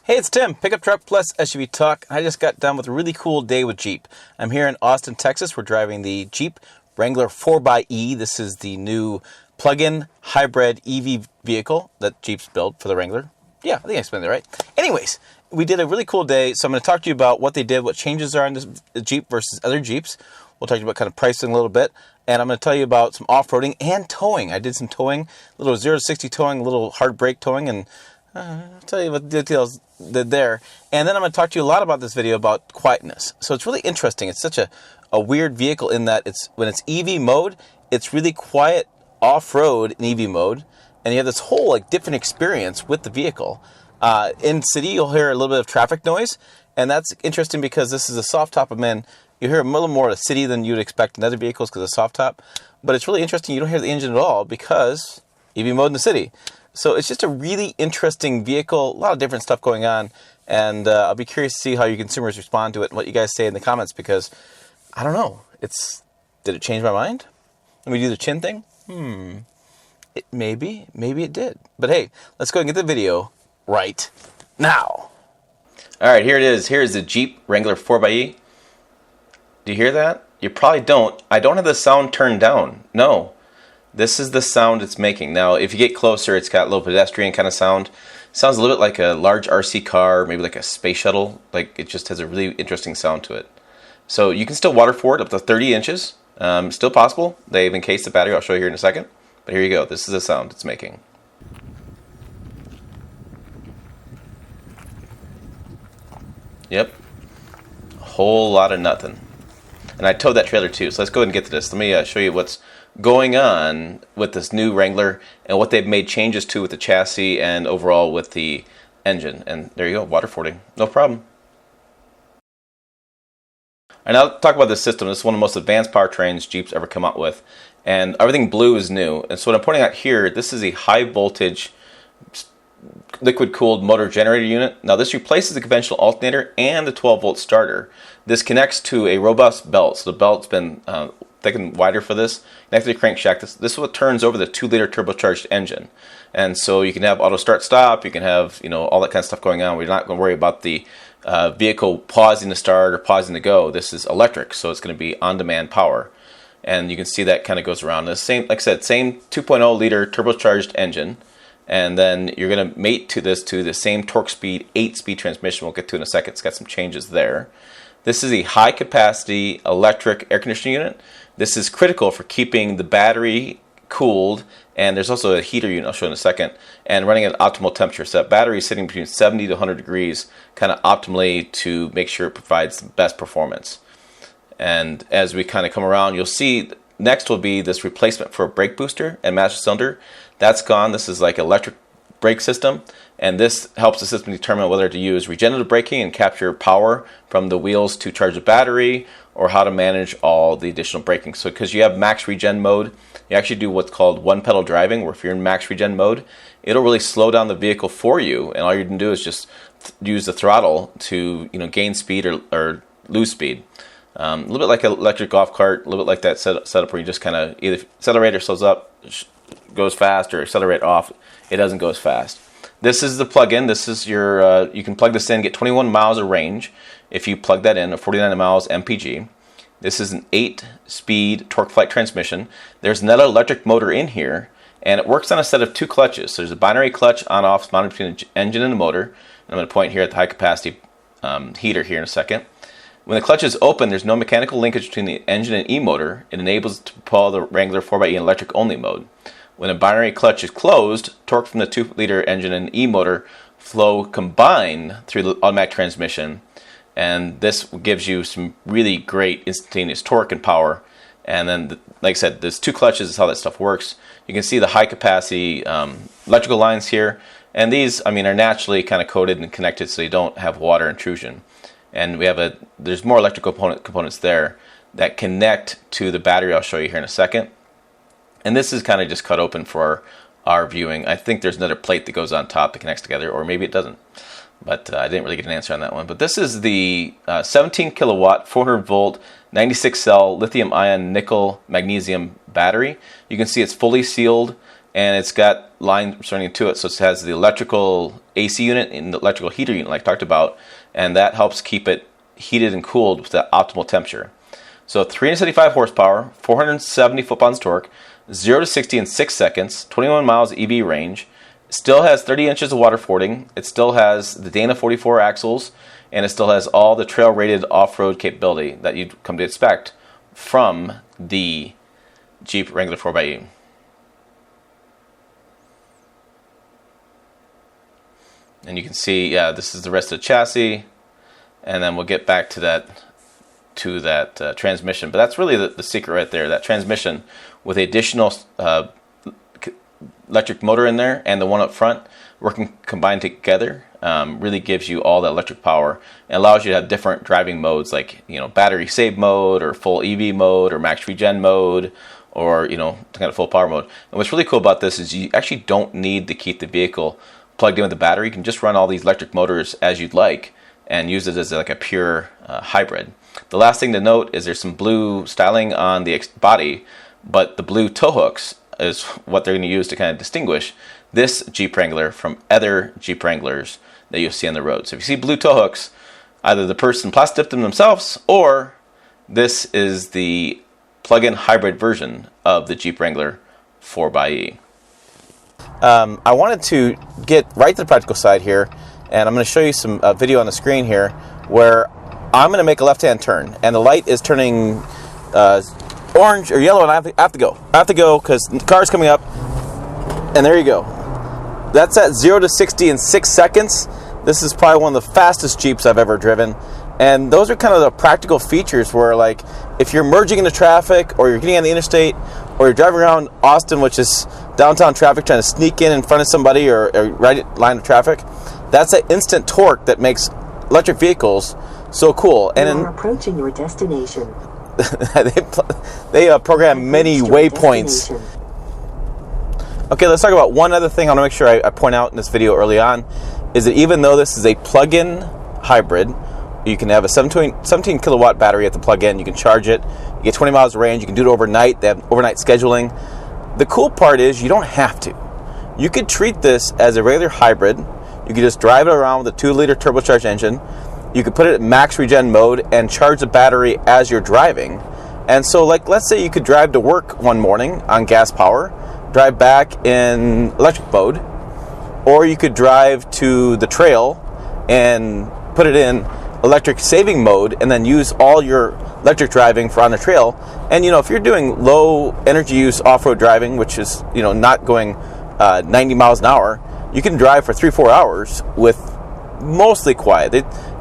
Hey, it's Tim, Pickup Truck Plus SUV Talk. I just got done with a really cool day with Jeep. I'm here in Austin, Texas. We're driving the Jeep Wrangler 4xE. This is the new plug-in hybrid EV vehicle that Jeep's built for the Wrangler. Yeah, I think I explained that right. Anyways, we did a really cool day, so I'm going to talk to you about what they did, what changes are in this Jeep versus other Jeeps. We'll talk to you about kind of pricing a little bit, and I'm going to tell you about some off-roading and towing. I did some towing, a little 0 to 60 towing, a little hard brake towing, and I'll tell you what the details did there. And then I'm going to talk to you a lot about this video about quietness. So it's really interesting. It's such a weird vehicle in that when it's EV mode, it's really quiet off-road in EV mode. And you have this whole different experience with the vehicle. In city, you'll hear a little bit of traffic noise. And that's interesting because this is a soft top. You hear a little more of a city than you'd expect in other vehicles because of soft top. But it's really interesting. You don't hear the engine at all because EV mode in the city. So it's just a really interesting vehicle, a lot of different stuff going on, and I'll be curious to see how you consumers respond to it and what you guys say in the comments, because I don't know. Did it change my mind? Let me do the chin thing? Maybe it did. But hey, let's go and get the video right now. All right, here it is. Here's the Jeep Wrangler 4xE. Do you hear that? You probably don't. I don't have the sound turned down. No. This is the sound it's making. Now, if you get closer, it's got a little pedestrian kind of sound. It sounds a little bit like a large RC car, maybe like a space shuttle. It just has a really interesting sound to it. So you can still water for it up to 30 inches. Still possible. They've encased the battery. I'll show you here in a second. But here you go. This is the sound it's making. Yep. A whole lot of nothing. And I towed that trailer too. So let's go ahead and get to this. Let me show you what's going on with this new Wrangler and what they've made changes to with the chassis and overall with the engine. And there you go, waterfording, no problem. And now talk about this system. This is one of the most advanced powertrains Jeep's ever come out with, and everything blue is new. And so what I'm pointing out here, this is a high voltage liquid cooled motor generator unit. Now this replaces the conventional alternator and the 12-volt starter. This connects to a robust belt, so the belt's been thick and wider for this. Next to the crankshaft, this is what turns over the 2-liter turbocharged engine. And so you can have auto start stop, you can have all that kind of stuff going on. We're not going to worry about the vehicle pausing to start or pausing to go. This is electric, so it's going to be on-demand power. And you can see that kind of goes around. The same, like I said, same 2.0-liter turbocharged engine. And then you're going to mate to this to the same torque speed, 8-speed transmission. We'll get to in a second. It's got some changes there. This is a high-capacity electric air conditioning unit. This is critical for keeping the battery cooled, and there's also a heater unit I'll show in a second, and running at optimal temperature. So that battery is sitting between 70 to 100 degrees, kind of optimally to make sure it provides the best performance. And as we kind of come around, you'll see next will be this replacement for a brake booster and master cylinder. That's gone. This is like electric brake system, and this helps the system determine whether to use regenerative braking and capture power from the wheels to charge the battery, or how to manage all the additional braking. So because you have max regen mode, you actually do what's called one pedal driving, where if you're in max regen mode, it'll really slow down the vehicle for you, and all you can do is just use the throttle to gain speed or lose speed. A little bit like an electric golf cart, a little bit like that setup where you just kind of either accelerate or slows up, goes fast, or accelerate off, it doesn't go as fast. This is the plug-in. This is your, you can plug this in, get 21 miles of range if you plug that in, or 49 miles MPG. This is an 8-speed torque flight transmission. There's another electric motor in here, and it works on a set of 2 clutches. So there's a binary clutch on-off mounted between the engine and the motor. And I'm going to point here at the high-capacity heater here in a second. When the clutch is open, there's no mechanical linkage between the engine and e-motor. It enables it to propel the Wrangler 4xE in electric-only mode. When a binary clutch is closed, torque from the 2-liter engine and e-motor flow combine through the automatic transmission, and this gives you some really great instantaneous torque and power. And then, like I said, there's 2 clutches is how that stuff works. You can see the high-capacity electrical lines here, and these, are naturally kind of coated and connected so you don't have water intrusion. And we have there's more electrical components there that connect to the battery I'll show you here in a second. And this is kind of just cut open for our viewing. I think there's another plate that goes on top that connects together, or maybe it doesn't. But I didn't really get an answer on that one. But this is the 17 kilowatt, 400 volt, 96 cell lithium ion nickel magnesium battery. You can see it's fully sealed. and it's got lines running to it. So it has the electrical AC unit and the electrical heater unit, like I talked about, and that helps keep it heated and cooled with the optimal temperature. So 375 horsepower, 470 foot-pounds torque, 0 to 60 in 6 seconds, 21 miles EV range. Still has 30 inches of water fording. It still has the Dana 44 axles, and it still has all the trail-rated off-road capability that you'd come to expect from the Jeep Wrangler 4xe. And you can see, yeah, this is the rest of the chassis, and then we'll get back to that transmission. But that's really the secret right there, that transmission with the additional electric motor in there and the one up front working combined together really gives you all that electric power and allows you to have different driving modes, like, you know, battery save mode or full EV mode or max regen mode, or, you know, kind of full power mode. And what's really cool about this is you actually don't need to keep the vehicle plugged in with the battery. You can just run all these electric motors as you'd like and use it as like a pure hybrid. The last thing to note is there's some blue styling on the body, but the blue tow hooks is what they're going to use to kind of distinguish this Jeep Wrangler from other Jeep Wranglers that you'll see on the road. So if you see blue tow hooks, either the person plastic them themselves, or this is the plug-in hybrid version of the Jeep Wrangler 4xe. I wanted to get right to the practical side here, and I'm going to show you some video on the screen here where I'm going to make a left-hand turn, and the light is turning orange or yellow, and I have to go. I have to go because the car's coming up, and there you go. That's at 0 to 60 in 6 seconds. This is probably one of the fastest Jeeps I've ever driven, and those are kind of the practical features where, like, if you're merging into traffic, or you're getting on the interstate, or you're driving around Austin, which is downtown traffic, trying to sneak in front of somebody or right at line of traffic, that's that instant torque that makes electric vehicles so cool. And you are approaching your destination. they program many waypoints. Okay, let's talk about one other thing I want to make sure I point out in this video early on, is that even though this is a plug-in hybrid, you can have a 17 kilowatt battery at the plug-in, you can charge it, you get 20 miles of range, you can do it overnight, they have overnight scheduling. The cool part is you don't have to. You could treat this as a regular hybrid. You could just drive it around with a 2-liter turbocharged engine. You could put it in max regen mode and charge the battery as you're driving. And so, like, let's say you could drive to work one morning on gas power, drive back in electric mode, or you could drive to the trail and put it in electric saving mode and then use all your electric driving for on the trail. And, you know, if you're doing low energy use off-road driving, which is, you know, not going 90 miles an hour, you can drive for 3-4 hours with mostly quiet.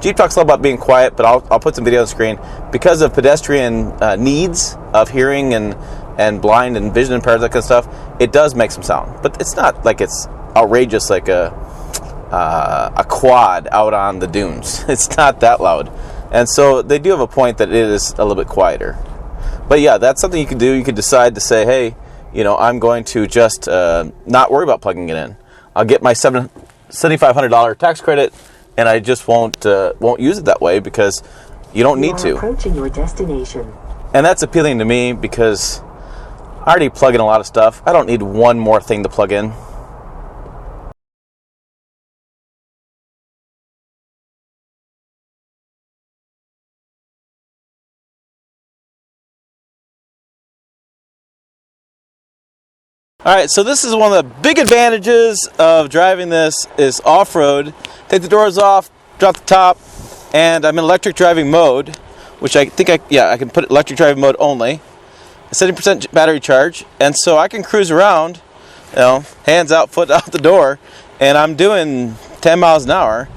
Jeep talks a lot about being quiet, but I'll put some video on the screen. Because of pedestrian needs of hearing and blind and vision impaired, that kind of stuff, it does make some sound. But it's not like it's outrageous like a quad out on the dunes. It's not that loud. And so they do have a point that it is a little bit quieter. But yeah, that's something you can do. You could decide to say, hey, you know, I'm going to just not worry about plugging it in. I'll get my $7,500 tax credit, and I just won't use it that way because you don't need to. Approaching your destination. And that's appealing to me because I already plug in a lot of stuff. I don't need one more thing to plug in. All right, so this is one of the big advantages of driving this is off-road. Take the doors off, drop the top, and I'm in electric driving mode, which I think I can put electric driving mode only. 70% battery charge, and so I can cruise around, you know, hands out, foot out the door, and I'm doing 10 miles an hour.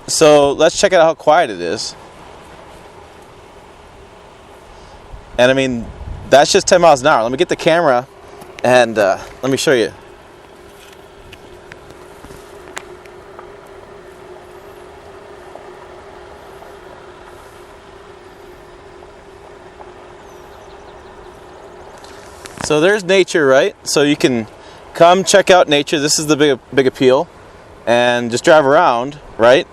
So let's check out how quiet it is. And I mean, that's just 10 miles an hour. Let me get the camera and let me show you. So there's nature, right? So you can come check out nature. This is the big appeal. And just drive around, right?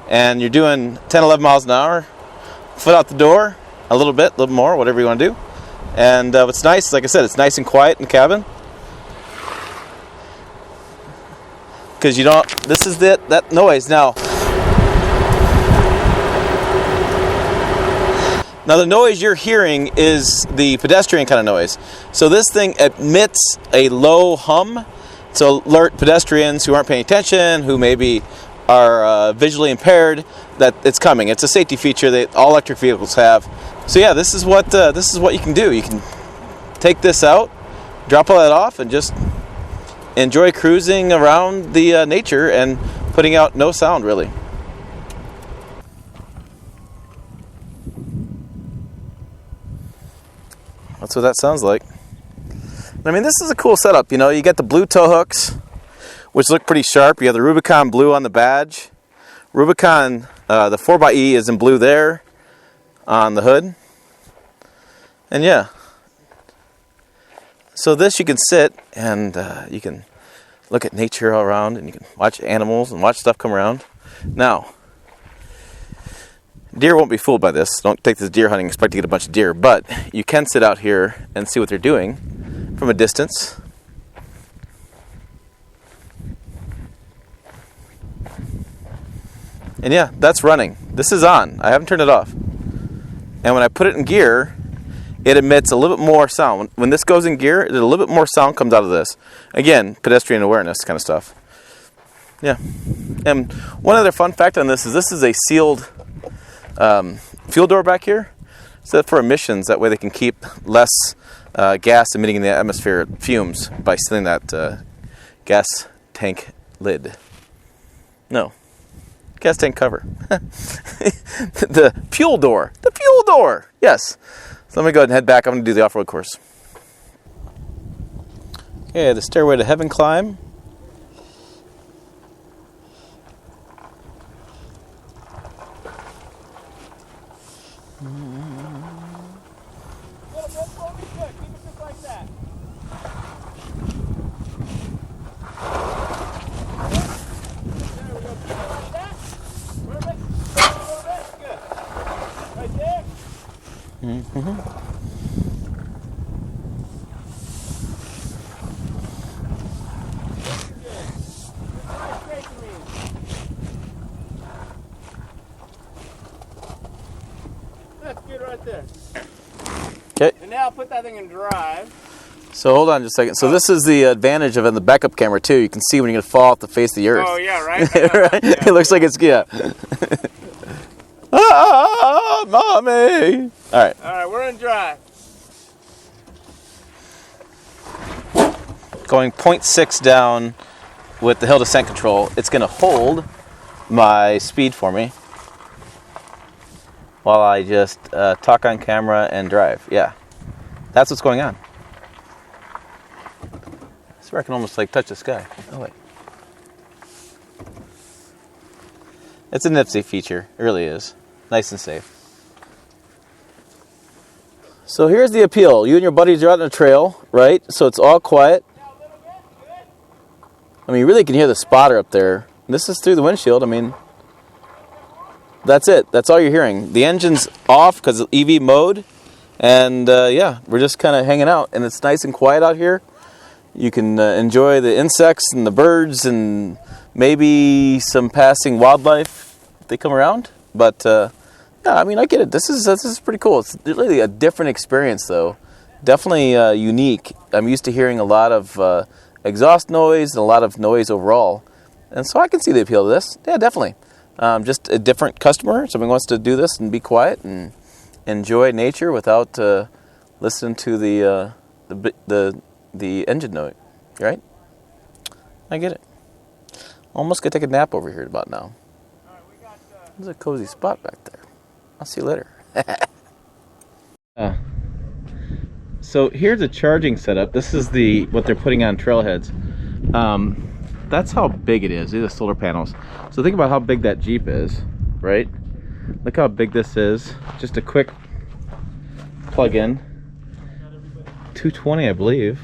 And you're doing 10, 11 miles an hour. Foot out the door, a little more, whatever you want to do. And what's nice, like I said, it's nice and quiet in the cabin. because you don't. This is that noise now. Now the noise you're hearing is the pedestrian kind of noise. So this thing emits a low hum to alert pedestrians who aren't paying attention, who maybe are visually impaired, that it's coming. It's a safety feature that all electric vehicles have. So yeah, this is what you can do. You can take this out, drop all that off, and just enjoy cruising around the nature and putting out no sound really. That's what that sounds like. I mean, this is a cool setup. You know, you get the blue tow hooks, which look pretty sharp. You have the Rubicon blue on the badge. Rubicon, the 4xe is in blue there on the hood. And yeah. So this you can sit and you can look at nature all around, and you can watch animals and watch stuff come around. Now, deer won't be fooled by this. Don't take this deer hunting and expect to get a bunch of deer, but you can sit out here and see what they're doing from a distance. And yeah, that's running. This is on. I haven't turned it off. And when I put it in gear, it emits a little bit more sound. When this goes in gear, a little bit more sound comes out of this. Again, pedestrian awareness kind of stuff. Yeah. And one other fun fact on this is a sealed fuel door back here. So for emissions, that way they can keep less gas emitting in the atmosphere, fumes, by sealing that gas tank lid. No. Gas tank cover. The fuel door. The fuel door. Yes. So let me go ahead and head back. I'm going to do the off-road course. Okay, the Stairway to Heaven climb. Mm-hmm. That's good right there. Okay. And now put that thing in drive. So hold on just a second. So this is the advantage of having the backup camera too. You can see when you're going to fall off the face of the earth. Oh yeah, right? Right? Yeah. It looks like it's, yeah. Ah, mommy! Alright. Alright, we're in drive. Going 0.6 down with the hill descent control. It's going to hold my speed for me while I just talk on camera and drive. Yeah. That's what's going on. I swear I can almost like touch the sky. Oh wait. It's a nifty feature. It really is. Nice and safe. So here's the appeal. You and your buddies are out on a trail, right? So it's all quiet. I mean, you really can hear the spotter up there. This is through the windshield. I mean, that's it. That's all you're hearing. The engine's off because of EV mode. And yeah, we're just kind of hanging out. And it's nice and quiet out here. You can enjoy the insects and the birds and maybe some passing wildlife if they come around. But yeah, I mean, I get it. This is pretty cool. It's really a different experience, though. Definitely unique. I'm used to hearing a lot of exhaust noise and a lot of noise overall. And so I can see the appeal to this. Yeah, definitely. Just a different customer. Somebody wants to do this and be quiet and enjoy nature without listening to the engine noise, right? I get it. Almost gonna take a nap over here about now. There's a cozy spot back there. I'll see you later. So here's a charging setup. This is what they're putting on trailheads. That's how big it is. These are solar panels. So think about how big that Jeep is, right? Look how big this is. Just a quick plug-in. 220, I believe.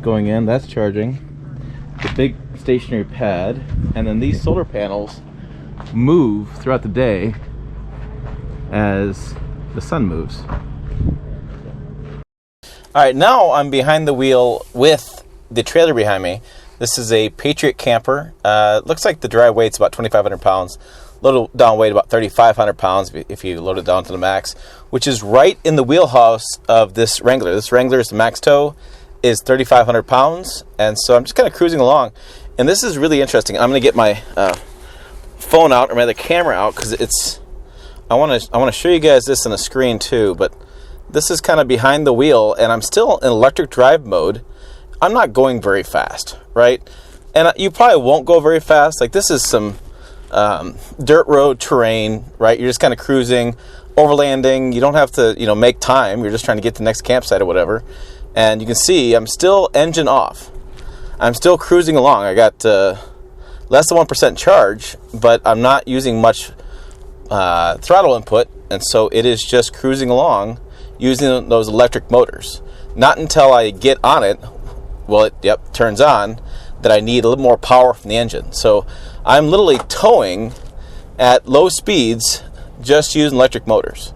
Going in, that's charging. The big stationary pad, and then these solar panels move throughout the day as the sun moves. All right, now I'm behind the wheel with the trailer behind me. This is a Patriot camper. Looks like the dry weight's about 2,500 pounds. Load down weight about 3,500 pounds if you load it down to the max, which is right in the wheelhouse of this Wrangler. This Wrangler's max tow is 3,500 pounds, and so I'm just kind of cruising along. And this is really interesting. I'm going to get my phone out, or my other camera out, because it's. I want to show you guys this on the screen too, but this is kind of behind the wheel, and I'm still in electric drive mode. I'm not going very fast, right? And you probably won't go very fast. Like, this is some dirt road terrain, right? You're just kind of cruising, overlanding. You don't have to, make time. You're just trying to get to the next campsite or whatever. And you can see I'm still engine off. I'm still cruising along. I got less than 1% charge, but I'm not using much throttle input, and so it is just cruising along using those electric motors. Not until I get on it, it turns on, that I need a little more power from the engine. So I'm literally towing at low speeds just using electric motors,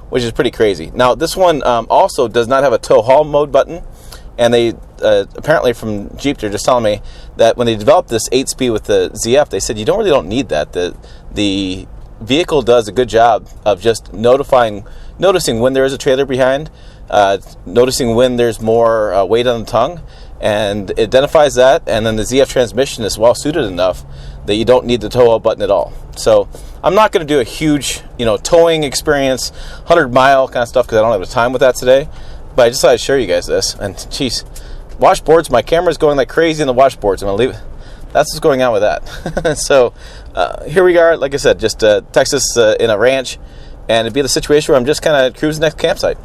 which is pretty crazy. Now, this one also does not have a tow haul mode button, and they apparently from Jeep, they're just telling me that when they developed this 8-speed with the ZF, they said you don't need that. The vehicle does a good job of just noticing when there is a trailer behind, noticing when there's more weight on the tongue, and it identifies that. And then the ZF transmission is well suited enough that you don't need the tow haul button at all. So I'm not going to do a huge towing experience, 100-mile kind of stuff, because I don't have the time with that today. But I just thought I'd show you guys this. And geez, washboards, my camera's going like crazy in the washboards. I'm going to leave it. That's what's going on with that. So here we are, like I said, just Texas in a ranch, and it'd be the situation where I'm just kind of cruising the next campsite.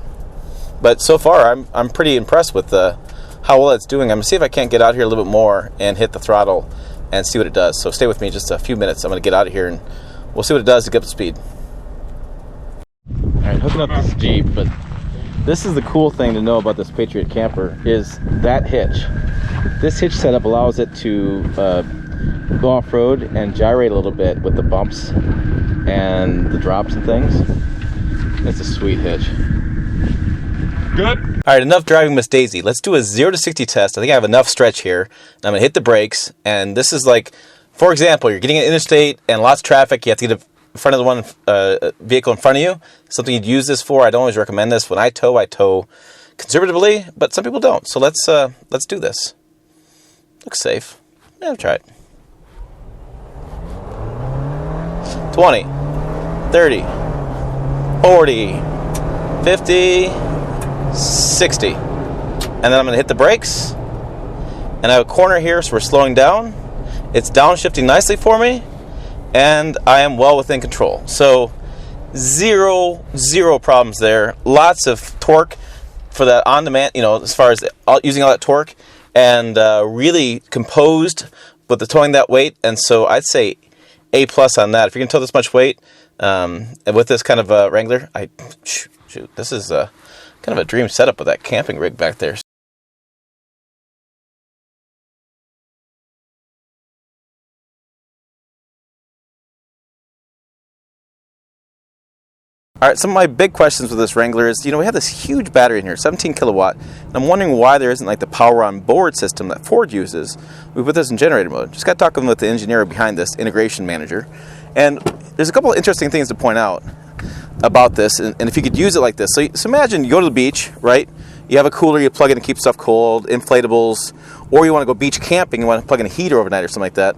But so far, I'm pretty impressed with how well it's doing. I'm going to see if I can't get out here a little bit more and hit the throttle and see what it does. So stay with me just a few minutes. I'm going to get out of here, and we'll see what it does to get up to speed. All right, hooking up this Jeep, but this is the cool thing to know about this Patriot camper is that hitch. This hitch setup allows it to go off-road and gyrate a little bit with the bumps and the drops and things. It's a sweet hitch. Good. All right, enough driving Miss Daisy. Let's do a 0 to 60 test. I think I have enough stretch here. I'm going to hit the brakes, and this is like, for example, you're getting an interstate and lots of traffic. You have to get in front of the one vehicle in front of you. Something you'd use this for. I don't always recommend this. When I tow conservatively, but some people don't. So let's do this. Looks safe. Yeah, try it. 20, 30, 40, 50, 60. And then I'm going to hit the brakes. And I have a corner here, so we're slowing down. It's downshifting nicely for me. And I am well within control. So zero problems there. Lots of torque for that on-demand, as far as using all that torque. And really composed with the towing that weight. And so I'd say A+ on that. If you can tow this much weight with this kind of Wrangler, shoot, this is kind of a dream setup with that camping rig back there. All right, some of my big questions with this Wrangler is, we have this huge battery in here, 17 kilowatt, and I'm wondering why there isn't like the power on board system that Ford uses. We put this in generator mode. Just got talking with the engineer behind this, integration manager, and there's a couple of interesting things to point out about this, and if you could use it like this. So imagine you go to the beach, right? You have a cooler, you plug in to keep stuff cold, inflatables, or you want to go beach camping, you want to plug in a heater overnight or something like that.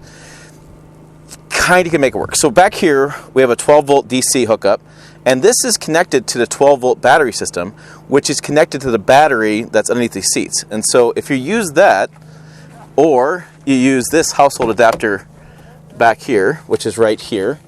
Kind of can make it work. So back here, we have a 12-volt DC hookup. And this is connected to the 12-volt battery system, which is connected to the battery that's underneath these seats. And so if you use that, or you use this household adapter back here, which is right here,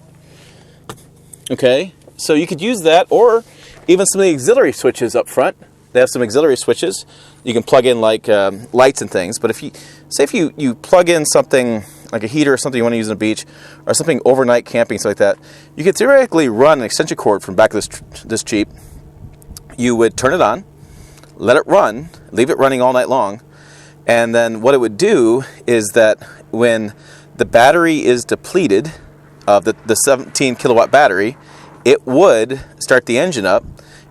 okay? So you could use that, or even some of the auxiliary switches up front. They have some auxiliary switches. You can plug in like lights and things. But if you plug in something like a heater or something you want to use on the beach, or something overnight camping, something like that, you could theoretically run an extension cord from back of this Jeep. You would turn it on, let it run, leave it running all night long, and then what it would do is that when the battery is depleted of the 17 kilowatt battery, it would start the engine up,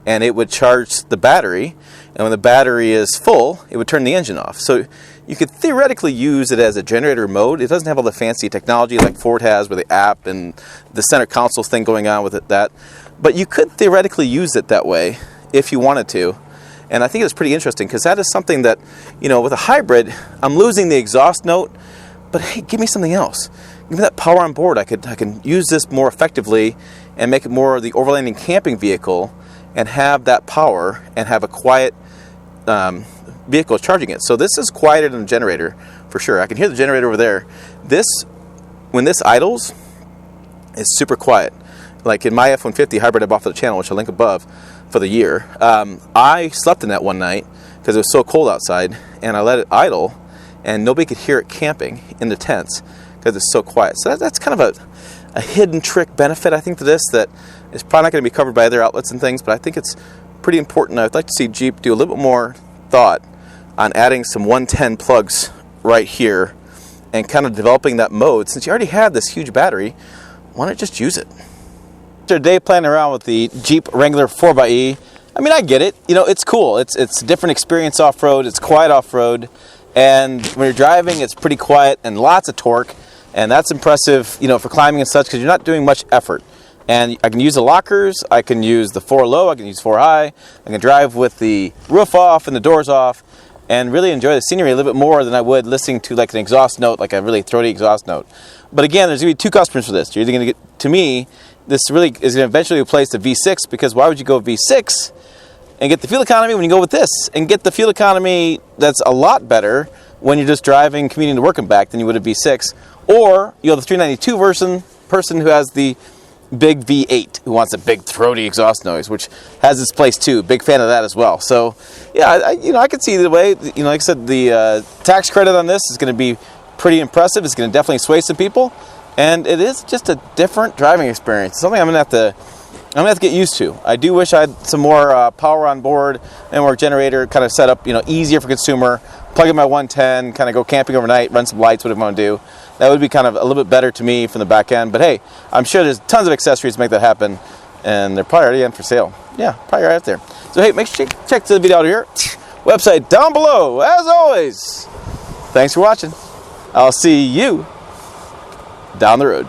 and it would charge the battery, and when the battery is full, it would turn the engine off. So you could theoretically use it as a generator mode. It doesn't have all the fancy technology like Ford has with the app and the center console thing going on with it. But you could theoretically use it that way if you wanted to. And I think it's pretty interesting because that is something that, with a hybrid, I'm losing the exhaust note, but hey, give me something else. Give me that power on board. I can use this more effectively and make it more of the overlanding camping vehicle and have that power and have a quiet vehicle charging it. So this is quieter than the generator for sure. I can hear the generator over there. When this idles, it's super quiet. Like in my F-150 hybrid I bought for the channel, which I'll link above for the year, I slept in that one night because it was so cold outside, and I let it idle, and nobody could hear it camping in the tents because it's so quiet. So that's kind of a hidden trick benefit, I think, to this that is probably not going to be covered by other outlets and things, but I think it's pretty important. I'd like to see Jeep do a little bit more thought on adding some 110 plugs right here and kind of developing that mode. Since you already had this huge battery, why not just use it? After a day playing around with the Jeep Wrangler 4xe, I mean, I get it. It's cool. It's a different experience off-road. It's quiet off-road. And when you're driving, it's pretty quiet and lots of torque. And that's impressive, for climbing and such, because you're not doing much effort. And I can use the lockers, I can use the 4 low, I can use 4 high, I can drive with the roof off and the doors off, and really enjoy the scenery a little bit more than I would listening to like an exhaust note, like a really throaty exhaust note. But again, there's going to be two customers for this. You're either going to get, to me, this really is going to eventually replace the V6, because why would you go V6 and get the fuel economy when you go with this? And get the fuel economy that's a lot better when you're just driving, commuting to work and back than you would a V6. Or you have the 392 person who has the big V8, who wants a big throaty exhaust noise, which has its place too. Big fan of that as well. So yeah, I could see the way, like I said, the tax credit on this is going to be pretty impressive. It's going to definitely sway some people, and it is just a different driving experience. Something I'm going to have to get used to. I do wish I had some more power on board and more generator kind of set up, easier for consumer. Plug in my 110, kind of go camping overnight, run some lights, whatever I want to do. That would be kind of a little bit better to me from the back end. But hey, I'm sure there's tons of accessories to make that happen, and they're probably already in for sale. Yeah, probably right out there. So hey, make sure you check the video out here. Website down below, as always. Thanks for watching. I'll see you down the road.